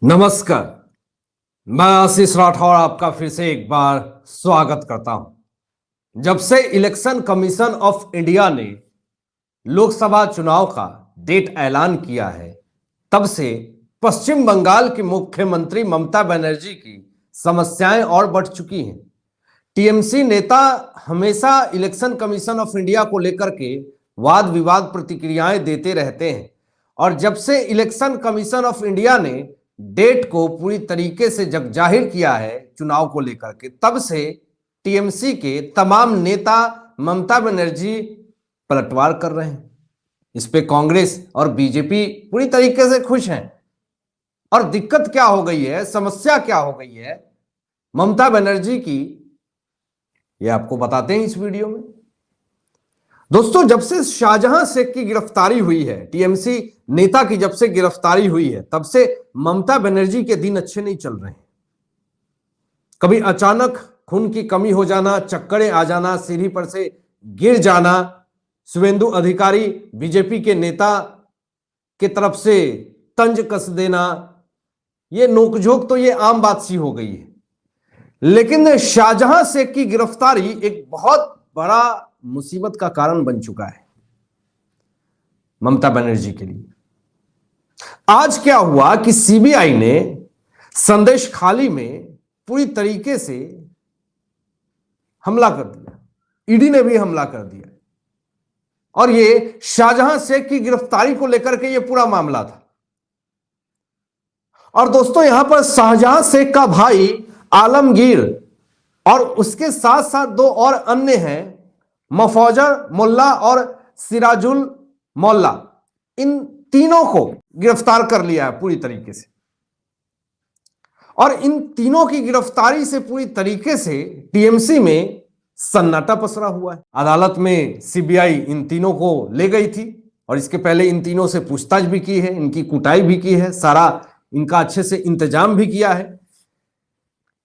नमस्कार। मैं आशीष राठौर आपका फिर से एक बार स्वागत करता हूं। जब से इलेक्शन कमीशन ऑफ इंडिया ने लोकसभा चुनाव का डेट ऐलान किया है, तब से पश्चिम बंगाल की मुख्यमंत्री ममता बनर्जी की समस्याएं और बढ़ चुकी हैं। टीएमसी नेता हमेशा इलेक्शन कमीशन ऑफ इंडिया को लेकर के वाद विवाद प्रतिक्रियाएं देते रहते हैं, और जब से इलेक्शन कमीशन ऑफ इंडिया ने डेट को पूरी तरीके से जग जाहिर किया है चुनाव को लेकर के, तब से टीएमसी के तमाम नेता ममता बनर्जी पलटवार कर रहे हैं। इस पे कांग्रेस और बीजेपी पूरी तरीके से खुश हैं। और दिक्कत क्या हो गई है, समस्या क्या हो गई है ममता बनर्जी की, ये आपको बताते हैं इस वीडियो में। दोस्तों, जब से शाहजहां शेख की गिरफ्तारी हुई है, टीएमसी नेता की जब से गिरफ्तारी हुई है, तब से ममता बनर्जी के दिन अच्छे नहीं चल रहे हैं। कभी अचानक खून की कमी हो जाना, चक्करें आ जाना, सीढ़ी पर से गिर जाना, शुभेंदु अधिकारी बीजेपी के नेता के तरफ से तंज कस देना, ये नोकझोंक तो ये आम बात सी हो गई है। लेकिन शाहजहां शेख की गिरफ्तारी एक बहुत बड़ा मुसीबत का कारण बन चुका है ममता बनर्जी के लिए। आज क्या हुआ कि सीबीआई ने संदेश खाली में पूरी तरीके से हमला कर दिया, ईडी ने भी हमला कर दिया, और ये शाहजहां शेख की गिरफ्तारी को लेकर के ये पूरा मामला था। और दोस्तों, यहां पर शाहजहां शेख का भाई आलमगीर और उसके साथ साथ दो और अन्य हैं, मफौजर मोल्ला और सिराजुल मोल्ला, इन तीनों को गिरफ्तार कर लिया है पूरी तरीके से। और इन तीनों की गिरफ्तारी से पूरी तरीके से टीएमसी में सन्नाटा पसरा हुआ है। अदालत में सीबीआई इन तीनों को ले गई थी और इसके पहले इन तीनों से पूछताछ भी की है, इनकी कुटाई भी की है, सारा इनका अच्छे से इंतजाम भी किया है।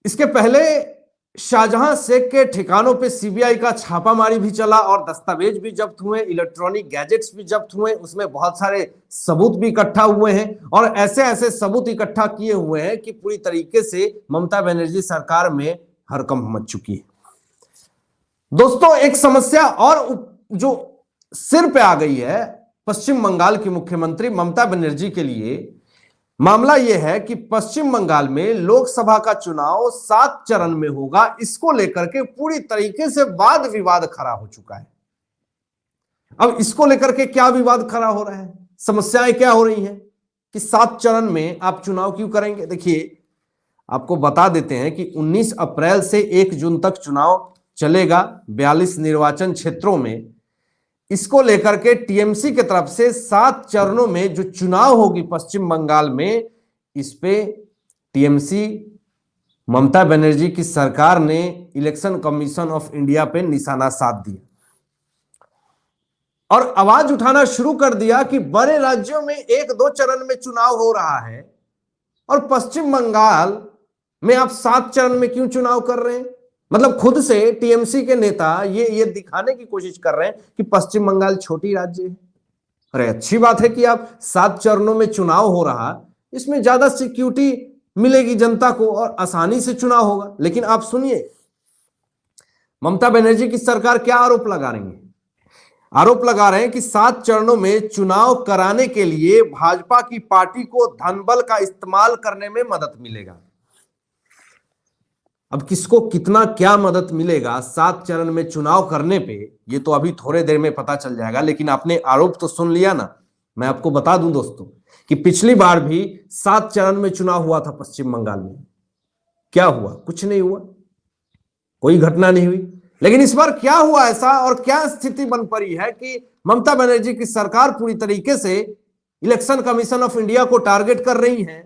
इसके पहले शाहजहां शेख के ठिकानों पे सीबीआई का छापामारी भी चला और दस्तावेज भी जब्त हुए, इलेक्ट्रॉनिक गैजेट्स भी जब्त हुए, उसमें बहुत सारे सबूत भी इकट्ठा हुए हैं, और ऐसे ऐसे सबूत इकट्ठा किए हुए हैं कि पूरी तरीके से ममता बनर्जी सरकार में हड़कंप मच चुकी है। दोस्तों, एक समस्या और जो सिर पे आ गई है पश्चिम बंगाल की मुख्यमंत्री ममता बनर्जी के लिए, मामला यह है कि पश्चिम बंगाल में लोकसभा का चुनाव 7 चरण में होगा। इसको लेकर के पूरी तरीके से वाद विवाद खड़ा हो चुका है। अब इसको लेकर के क्या विवाद खड़ा हो रहा है, समस्याएं क्या हो रही हैं कि 7 चरण में आप चुनाव क्यों करेंगे। देखिए, आपको बता देते हैं कि 19 अप्रैल से 1 जून तक चुनाव चलेगा 42 निर्वाचन क्षेत्रों में। इसको लेकर के टीएमसी के तरफ से 7 चरणों में जो चुनाव होगी पश्चिम बंगाल में, इस पे टीएमसी ममता बनर्जी की सरकार ने इलेक्शन कमीशन ऑफ इंडिया पे निशाना साध दिया और आवाज उठाना शुरू कर दिया कि बड़े राज्यों में 1-2 चरण में चुनाव हो रहा है और पश्चिम बंगाल में आप 7 चरण में क्यों चुनाव कर रहे हैं। मतलब खुद से टीएमसी के नेता ये दिखाने की कोशिश कर रहे हैं कि पश्चिम बंगाल छोटी राज्य है। अरे अच्छी बात है कि आप 7 चरणों में चुनाव हो रहा, इसमें ज्यादा सिक्योरिटी मिलेगी जनता को और आसानी से चुनाव होगा। लेकिन आप सुनिए, ममता बनर्जी की सरकार क्या आरोप लगा रही है। आरोप लगा रहे हैं कि 7 चरणों में चुनाव कराने के लिए भाजपा की पार्टी को धनबल का इस्तेमाल करने में मदद मिलेगा। अब किसको कितना क्या मदद मिलेगा 7 चरण में चुनाव करने पे, ये तो अभी थोड़े देर में पता चल जाएगा। लेकिन आपने आरोप तो सुन लिया ना। मैं आपको बता दूं दोस्तों कि पिछली बार भी 7 चरण में चुनाव हुआ था पश्चिम बंगाल में। क्या हुआ? कुछ नहीं हुआ, कोई घटना नहीं हुई। लेकिन इस बार क्या हुआ ऐसा और क्या स्थिति बन पड़ी है कि ममता बनर्जी की सरकार पूरी तरीके से इलेक्शन कमीशन ऑफ इंडिया को टारगेट कर रही है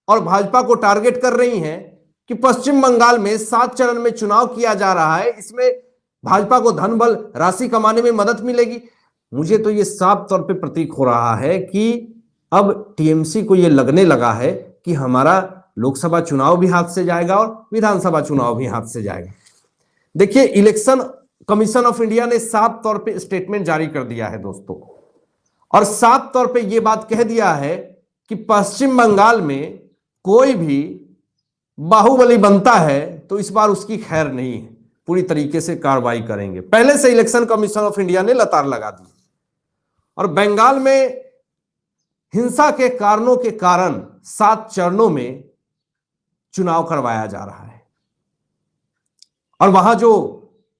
और भाजपा को टारगेट कर रही है कि पश्चिम बंगाल में 7 चरण में चुनाव किया जा रहा है, इसमें भाजपा को धन बल राशि कमाने में मदद मिलेगी। मुझे तो यह साफ तौर पे प्रतीक हो रहा है कि अब टीएमसी को यह लगने लगा है कि हमारा लोकसभा चुनाव भी हाथ से जाएगा और विधानसभा चुनाव भी हाथ से जाएगा। देखिए, इलेक्शन कमीशन ऑफ इंडिया ने साफ तौर पे स्टेटमेंट जारी कर दिया है दोस्तों, और साफ तौर पे यह बात कह दिया है कि पश्चिम बंगाल में कोई भी बाहुबली बनता है तो इस बार उसकी खैर नहीं है, पूरी तरीके से कार्रवाई करेंगे। पहले से इलेक्शन कमीशन ऑफ इंडिया ने लतार लगा दी और बंगाल में हिंसा के कारणों के कारण 7 चरणों में चुनाव करवाया जा रहा है और वहां जो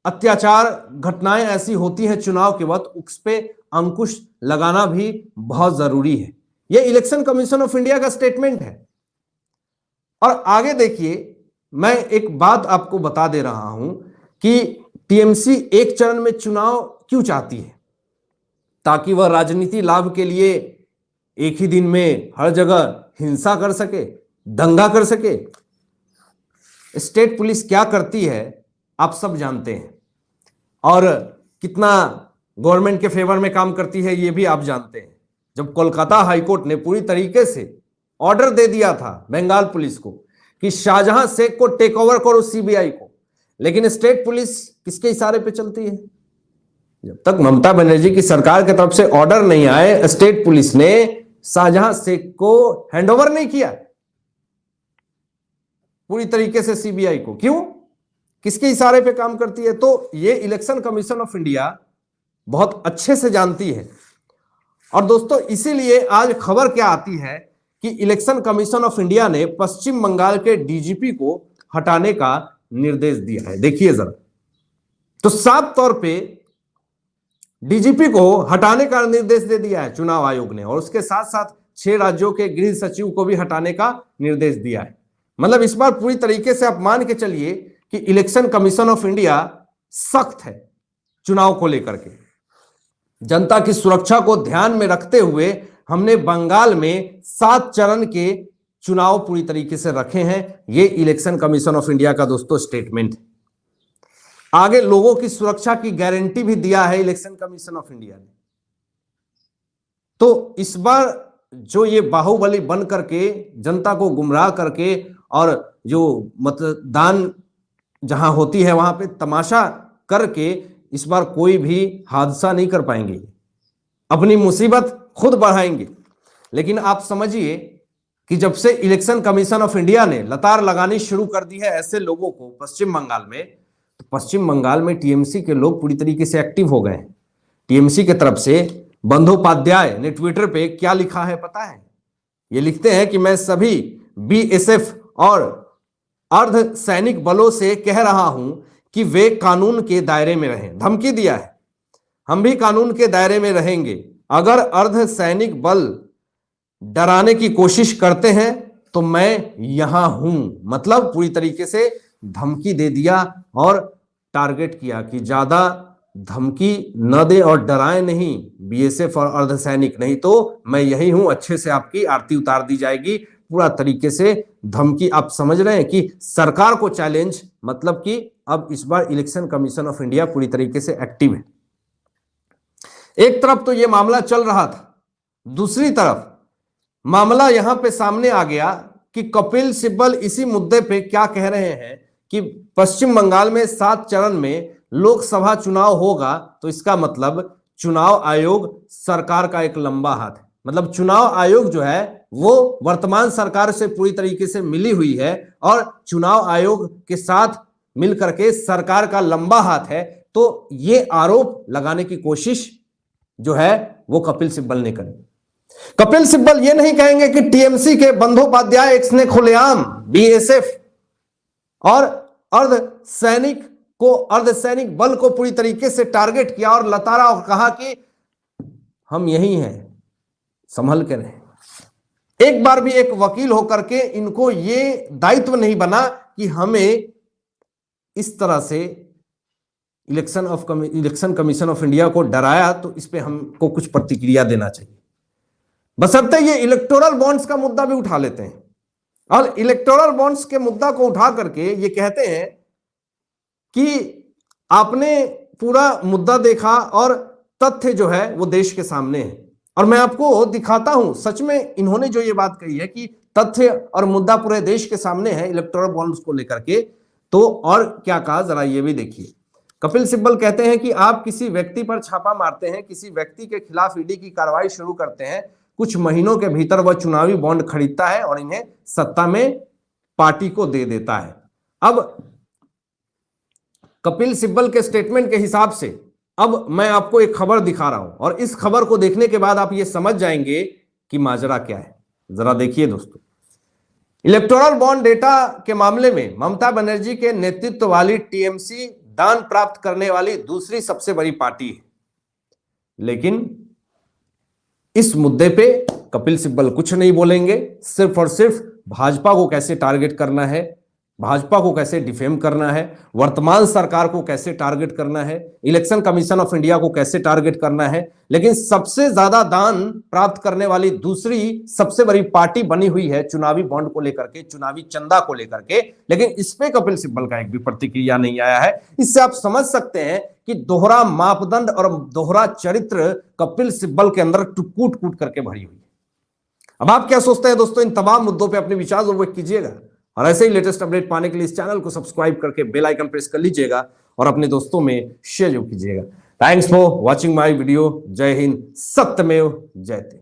अत्याचार घटनाएं ऐसी होती हैं चुनाव के वक्त, उस पे अंकुश लगाना भी बहुत जरूरी है। यह इलेक्शन कमीशन ऑफ इंडिया का स्टेटमेंट है। और आगे देखिए, मैं एक बात आपको बता दे रहा हूं कि टीएमसी एक चरण में चुनाव क्यों चाहती है, ताकि वह राजनीति लाभ के लिए एक ही दिन में हर जगह हिंसा कर सके, दंगा कर सके। स्टेट पुलिस क्या करती है आप सब जानते हैं और कितना गवर्नमेंट के फेवर में काम करती है ये भी आप जानते हैं। जब कोलकाता हाईकोर्ट ने पूरी तरीके से ऑर्डर दे दिया था बंगाल पुलिस को कि शाहजहां शेख को टेक ओवर करो सीबीआई को, लेकिन स्टेट पुलिस किसके इशारे पे चलती है? जब तक ममता बनर्जी की सरकार की तरफ से ऑर्डर नहीं आए, स्टेट पुलिस ने शाहजहां शेख को हैंडओवर नहीं किया पूरी तरीके से सीबीआई को। क्यों? किसके इशारे पे काम करती है? तो ये इलेक्शन कमीशन ऑफ इंडिया बहुत अच्छे से जानती है। और दोस्तों, इसीलिए आज खबर क्या आती है कि इलेक्शन कमीशन ऑफ इंडिया ने पश्चिम बंगाल के डीजीपी को हटाने का निर्देश दिया है। देखिए जरा, तो साफ तौर पे डीजीपी को हटाने का निर्देश दे दिया है चुनाव आयोग ने, और उसके साथ साथ 6 राज्यों के गृह सचिव को भी हटाने का निर्देश दिया है। मतलब इस बार पूरी तरीके से आप मान के चलिए कि इलेक्शन कमीशन ऑफ इंडिया सख्त है चुनाव को लेकर के। जनता की सुरक्षा को ध्यान में रखते हुए हमने बंगाल में 7 चरण के चुनाव पूरी तरीके से रखे हैं। यह इलेक्शन कमीशन ऑफ इंडिया का दोस्तों स्टेटमेंट है। आगे लोगों की सुरक्षा की गारंटी भी दिया है इलेक्शन कमीशन ऑफ इंडिया ने। तो इस बार जो ये बाहुबली बन करके जनता को गुमराह करके और जो मतदान जहां होती है वहां पे तमाशा करके इस बार कोई भी हादसा नहीं कर पाएंगे, अपनी मुसीबत खुद बढ़ाएंगे। लेकिन आप समझिए कि जब से इलेक्शन कमीशन ऑफ इंडिया ने लतार लगानी शुरू कर दी है ऐसे लोगों को पश्चिम बंगाल में, तो पश्चिम बंगाल में टीएमसी के लोग पूरी तरीके से एक्टिव हो गए हैं। टीएमसी की तरफ से बंदोपाध्याय ने ट्विटर पे क्या लिखा है पता है? ये लिखते हैं कि मैं सभी बीएसएफ और अर्ध सैनिक बलों से कह रहा हूं कि वे कानून के दायरे में रहें। धमकी दिया है, हम भी कानून के दायरे में रहेंगे। अगर अर्ध सैनिक बल डराने की कोशिश करते हैं तो मैं यहां हूं। मतलब पूरी तरीके से धमकी दे दिया और टारगेट किया कि ज्यादा धमकी न दे और डराए नहीं बीएसएफ और अर्धसैनिक, नहीं तो मैं यही हूं, अच्छे से आपकी आरती उतार दी जाएगी। पूरा तरीके से धमकी। आप समझ रहे हैं कि सरकार को चैलेंज, मतलब कि अब इस बार इलेक्शन कमीशन ऑफ इंडिया पूरी तरीके से एक्टिव है। एक तरफ तो यह मामला चल रहा था, दूसरी तरफ मामला यहां पे सामने आ गया कि कपिल सिब्बल इसी मुद्दे पे क्या कह रहे हैं कि पश्चिम बंगाल में 7 चरण में लोकसभा चुनाव होगा, तो इसका मतलब चुनाव आयोग सरकार का एक लंबा हाथ है। मतलब चुनाव आयोग जो है वो वर्तमान सरकार से पूरी तरीके से मिली हुई है और चुनाव आयोग के साथ मिलकर के सरकार का लंबा हाथ है। तो ये आरोप लगाने की कोशिश जो है वो कपिल सिब्बल ने करी। कपिल सिब्बल ये नहीं कहेंगे कि टीएमसी के बंदोपाध्याय एक्स ने खुलेआम बीएसएफ और अर्धसैनिक बल को पूरी तरीके से टारगेट किया और लताड़ा और कहा कि हम यही हैं, संभल के रहें। एक बार भी एक वकील होकर के इनको ये दायित्व नहीं बना कि हमें इस तरह से इलेक्शन कमीशन ऑफ इंडिया को डराया, तो इस पे हमको कुछ प्रतिक्रिया देना चाहिए। बशर्ते ये इलेक्टोरल बॉन्ड्स का मुद्दा भी उठा लेते हैं और इलेक्टोरल बॉन्ड्स के मुद्दा को उठा करके ये कहते हैं कि आपने पूरा मुद्दा देखा और तथ्य जो है वो देश के सामने है। और मैं आपको दिखाता हूं, सच में इन्होंने जो ये बात कही है कि तथ्य और मुद्दा पूरे देश के सामने है इलेक्टोरल बॉन्ड्स को लेकर के, तो और क्या कहा जरा ये भी देखिए। कपिल सिब्बल कहते हैं कि आप किसी व्यक्ति पर छापा मारते हैं, किसी व्यक्ति के खिलाफ ईडी की कार्रवाई शुरू करते हैं, कुछ महीनों के भीतर वह चुनावी बॉन्ड खरीदता है और इन्हें सत्ता में पार्टी को दे देता है। अब कपिल सिब्बल के स्टेटमेंट के हिसाब से अब मैं आपको एक खबर दिखा रहा हूं और इस खबर को देखने के बाद आप ये समझ जाएंगे कि माजरा क्या है। जरा देखिए दोस्तों, इलेक्टोरल बॉन्ड डेटा के मामले में ममता बनर्जी के नेतृत्व वाली टीएमसी दान प्राप्त करने वाली दूसरी सबसे बड़ी पार्टी है, लेकिन इस मुद्दे पे कपिल सिब्बल कुछ नहीं बोलेंगे। सिर्फ और सिर्फ भाजपा को कैसे टारगेट करना है, भाजपा को कैसे डिफेम करना है, वर्तमान सरकार को कैसे टारगेट करना है, इलेक्शन कमीशन ऑफ इंडिया को कैसे टारगेट करना है। लेकिन सबसे ज्यादा दान प्राप्त करने वाली दूसरी सबसे बड़ी पार्टी बनी हुई है चुनावी बॉन्ड को लेकर के, चुनावी चंदा को लेकर के, लेकिन इस पे कपिल सिब्बल का एक भी प्रतिक्रिया नहीं आया है। इससे आप समझ सकते हैं कि दोहरा मापदंड और दोहरा चरित्र कपिल सिब्बल के अंदर कूट कूट करके भरी हुई है। अब आप क्या सोचते हैं दोस्तों, इन तमाम मुद्दों पे अपने विचार व्यक्त कीजिएगा और ऐसे ही लेटेस्ट अपडेट पाने के लिए इस चैनल को सब्सक्राइब करके बेल आइकन प्रेस कर लीजिएगा और अपने दोस्तों में शेयर कीजिएगा। Thanks for watching my video. जय हिंद, सत्यमेव जयते।